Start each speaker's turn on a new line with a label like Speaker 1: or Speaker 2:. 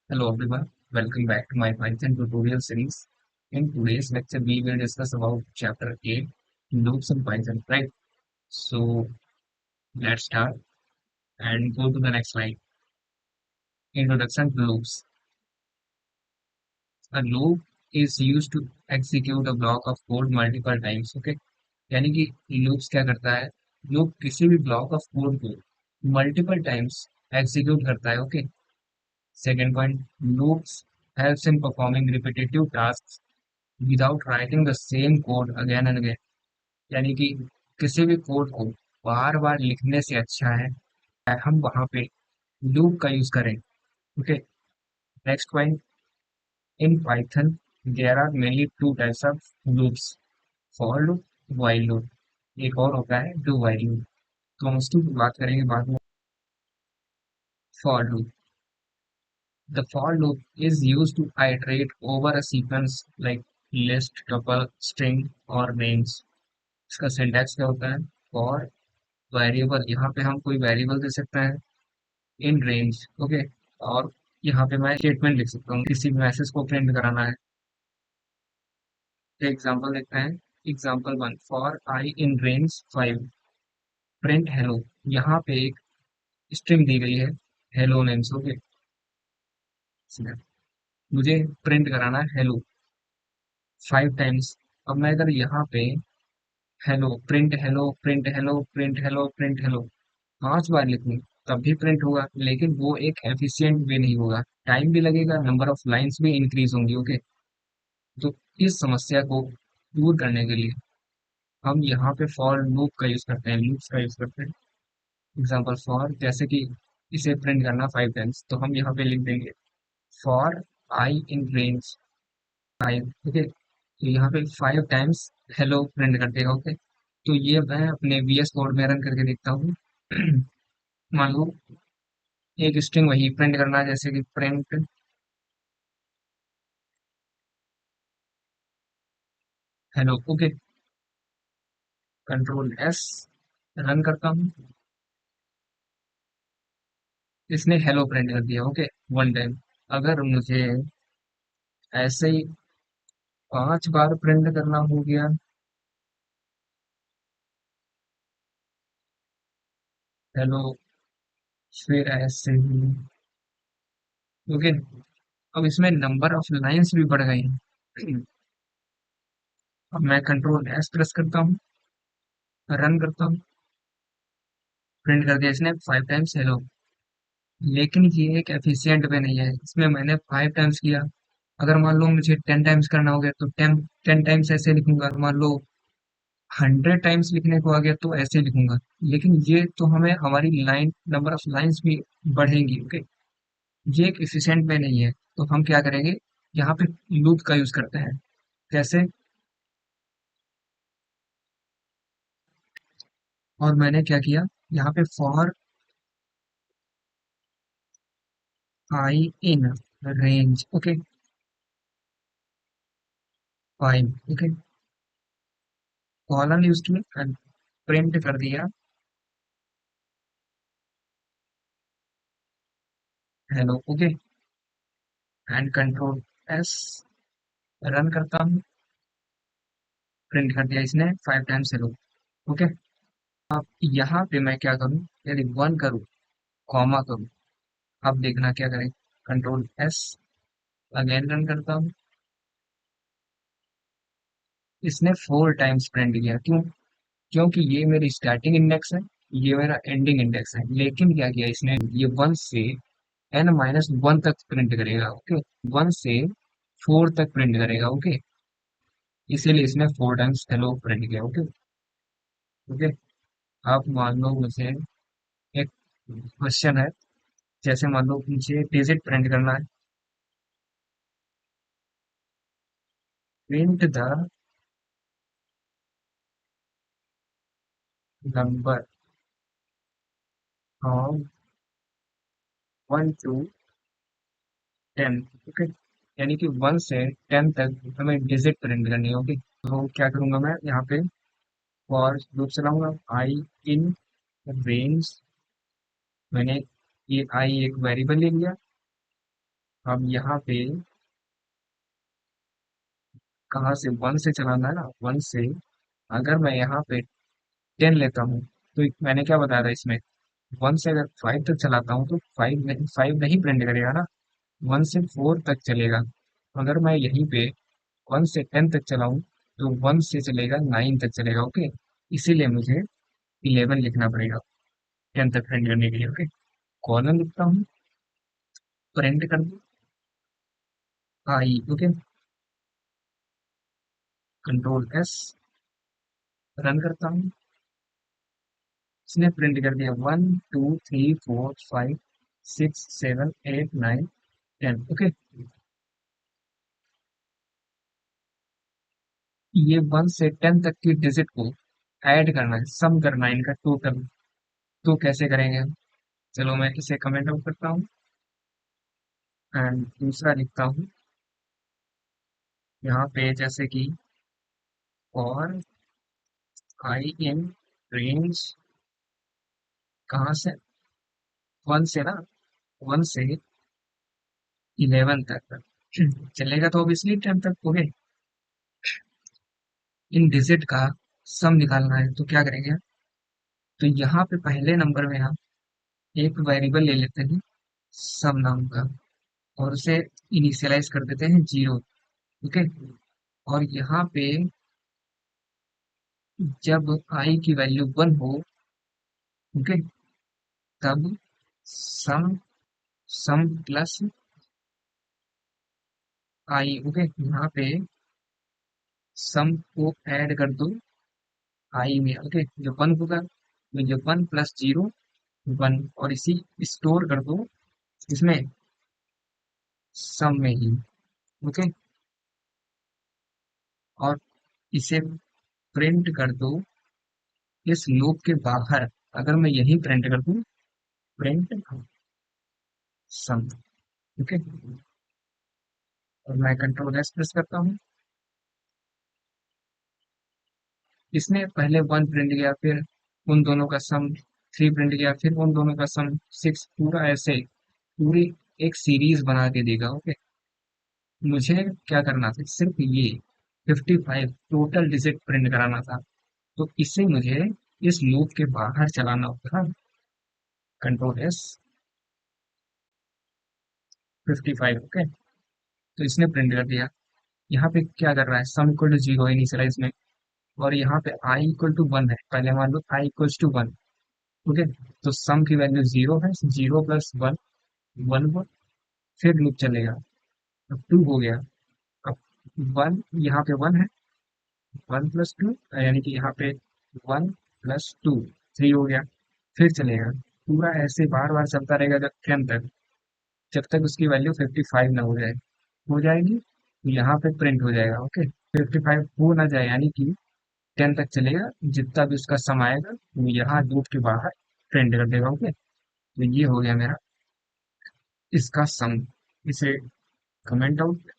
Speaker 1: Hello everyone, welcome back to my Python tutorial series. In today's lecture, we will discuss about chapter 8, loops in Python, right? So let's start and go to the next slide. Introduction to loops. A loop is used to execute a block of code multiple times, okay? यानी कि loops क्या करता है? Loop किसी भी block of code को multiple times execute करता है, okay? Second point, loops helps in performing repetitive tasks without writing the same code again and again. यानी कि किसी भी कोड को बार बार लिखने से अच्छा है हम वहां पे लूप का यूज करें। Okay, next point, in Python there are mainly two types of loops, for loop, while loop. एक और होता है डू व्हाइल लूप, तो हम उसकी बात करेंगे बाद में। For loop, the for loop is use to iterate over a sequence like list, tuple, string और रेंज। इसका सिंटैक्स क्या होता है? फॉर वेरिएबल, यहाँ पे हम कोई वेरिएबल दे सकते हैं इन रेंज, ओके। और यहाँ पे मैं स्टेटमेंट लिख सकता हूँ किसी मैसेज को प्रिंट कराना है। एग्जाम्पल देखते हैं। Example one, for I in range 5 print hello. यहाँ पे एक स्ट्रिंग दी गई है हेलो नेम्स, ओके। मुझे प्रिंट कराना है हेलो 5 टाइम्स। अब मैं अगर यहाँ पे hello print hello print hello print hello print hello 5 बार लिखूं तब भी प्रिंट होगा, लेकिन वो एक एफिशिएंट वे नहीं होगा, टाइम भी लगेगा, नंबर ऑफ लाइंस भी इंक्रीज होंगी, ओके। तो इस समस्या को दूर करने के लिए हम यहाँ पे फॉर लूप का यूज करते हैं, लूप्स का यूज करते हैं। एग्जाम्पल फॉर, जैसे कि इसे प्रिंट करना 5 टाइम्स, तो हम यहाँ पे लिख देंगे for I in range 5, okay. तो यहाँ पे 5 टाइम्स हेलो प्रिंट कर देगा, ओके। तो ये मैं अपने वीएस कोड में रन करके देखता हूँ। मान लो एक स्ट्रिंग वही प्रिंट करना है, जैसे कि print hello, okay. Control S, run करता हूँ। इसने हेलो प्रिंट कर दिया, ओके, 1 टाइम। अगर मुझे ऐसे ही 5 बार प्रिंट करना हो गया हेलो, फिर ऐसे ही, ओके। अब इसमें नंबर ऑफ लाइंस भी बढ़ गई हैं। अब मैं कंट्रोल एस प्रेस करता हूँ, रन करता हूँ, प्रिंट कर दिया इसने 5 टाइम्स हेलो। लेकिन ये एक एफिशिएंट वे नहीं है, इसमें मैंने 5 टाइम्स किया। अगर मान लो मुझे 10 टाइम्स करना हो गया तो 10 टाइम्स ऐसे लिखूंगा। मान लो 100 टाइम्स लिखने को आ गया तो ऐसे लिखूंगा। लेकिन ये तो हमें हमारी लाइन, नंबर ऑफ लाइंस भी बढ़ेंगी, ओके। ये एक एफिशिएंट वे नहीं है, तो हम क्या करेंगे, यहाँ पे लूप का यूज करते हैं। कैसे? और मैंने क्या किया, यहाँ पे for I in range, okay, 5, okay, colon use किया, प्रिंट कर दिया hello, okay, and control S, run करता हूँ, प्रिंट कर दिया इसने 5 टाइम्स हेलो, ओके। अब यहाँ पे मैं क्या करूँ, यदि 1 करूँ, कॉमा करूँ, अब देखना क्या करें। कंट्रोल एस, अगेन रन करता हूँ, इसने 4 टाइम्स प्रिंट किया। क्यों? क्योंकि ये मेरी स्टार्टिंग इंडेक्स है, ये मेरा एंडिंग इंडेक्स है। लेकिन क्या किया इसने, ये 1 से n-1 तक प्रिंट करेगा, ओके। 1 से 4 तक प्रिंट करेगा, ओके। इसीलिए इसने 4 टाइम्स हेलो प्रिंट किया, ओके। ओके, अब मान लो मुझे एक क्वेश्चन है, जैसे मान लो मुझे डिजिट प्रिंट करना है। Print the number of 1 to 10, okay. यानी कि 1 से 10 तक हमें डिजिट प्रिंट करनी होगी। तो क्या करूंगा, मैं यहाँ पे फॉर लूप चलाऊंगा। आई इन रेंज, मैंने ये आई एक वेरिएबल ले लिया, अब यहाँ पे कहाँ से, वन से चलाना है ना, वन से। अगर मैं यहाँ पे 10 लेता हूँ, तो मैंने क्या बताया था इसमें, वन से अगर 5 तक चलाता हूँ तो 5 नहीं प्रिंट करेगा ना, 1 से 4 तक चलेगा। अगर मैं यहीं पे 1 से 10 तक चलाऊँ तो 1 से चलेगा 9 तक चलेगा। ओके, इसीलिए मुझे 11 लिखना पड़ेगा 10 तक प्रिंट करने के लिए। ओके, कॉलन लिखता हूँ, प्रिंट कर दो आई। ओके, कंट्रोल S, रन करता हूँ। इसने प्रिंट कर दिया 1 2 3 4 5 6 7 8 9 10। ओके, ये 1 से 10 तक की डिजिट को ऐड करना है, सम करना है इनका टोटल। तो कैसे करेंगे हम? चलो मैं इसे कमेंट आउट करता हूँ एंड दूसरा लिखता हूँ यहाँ पे, जैसे कि और आई इन रेंज, कहाँ से, 1 से ना, 1 से 11 तक चलेगा, तो ऑब्वियसली 10 तक हो गए। इन डिजिट का सम निकालना है, तो क्या करेंगे? तो यहाँ पे पहले नंबर में हम एक वेरिएबल ले लेते हैं सम नाम का, और उसे इनिशियलाइज कर देते हैं 0। ओके, और यहाँ पे जब आई की वैल्यू 1 हो, ओके, तब सम सम प्लस आई। ओके, यहाँ पे सम को ऐड कर दो आई में। ओके, जो 1 होगा, तो जो 1 + 0 1, और इसी स्टोर कर दो इसमें, सम में ही। ओके, और इसे प्रिंट कर दो इस लूप के बाहर। अगर मैं यही प्रिंट कर दूं, प्रिंट सम। ओके, और मैं कंट्रोल S प्रेस करता हूँ। इसने पहले 1 प्रिंट किया, फिर उन दोनों का सम 3 प्रिंट किया, फिर उन दोनों का सम 6, पूरा ऐसे पूरी एक सीरीज बना के देगा। ओके, मुझे क्या करना था, सिर्फ ये 55 टोटल डिजिट प्रिंट कराना था, तो इसे मुझे इस लूप के बाहर चलाना होगा। Control S, 55। ओके, तो इसने प्रिंट कर दिया। यहाँ पे क्या कर रहा है, सम इक्वल टू 0 इनिशियलाइज में, और यहाँ पे आई इक्वल टू 1 है। पहले मान लो आई इक्वल टू 1। ओके, तो सम की वैल्यू 0 है, 0 + 1 1 1, फिर लूप चलेगा। अब 2 हो गया, अब 1, यहाँ पे 1 है, 1 + 2, यानी कि यहाँ पे 1 + 2 3 हो गया, फिर चलेगा। पूरा ऐसे बार बार चलता रहेगा जब 10 तक, जब तक उसकी वैल्यू 55 ना हो जाए। हो जाएगी तो यहाँ पे प्रिंट हो जाएगा। ओके, 55 हो ना जाए, यानी कि 10 तक चलेगा, जितना भी उसका सम आएगा वो यहाँ लूप के बाहर प्रिंट कर देगा। ओके, तो ये हो गया मेरा इसका सम। इसे कमेंट आउट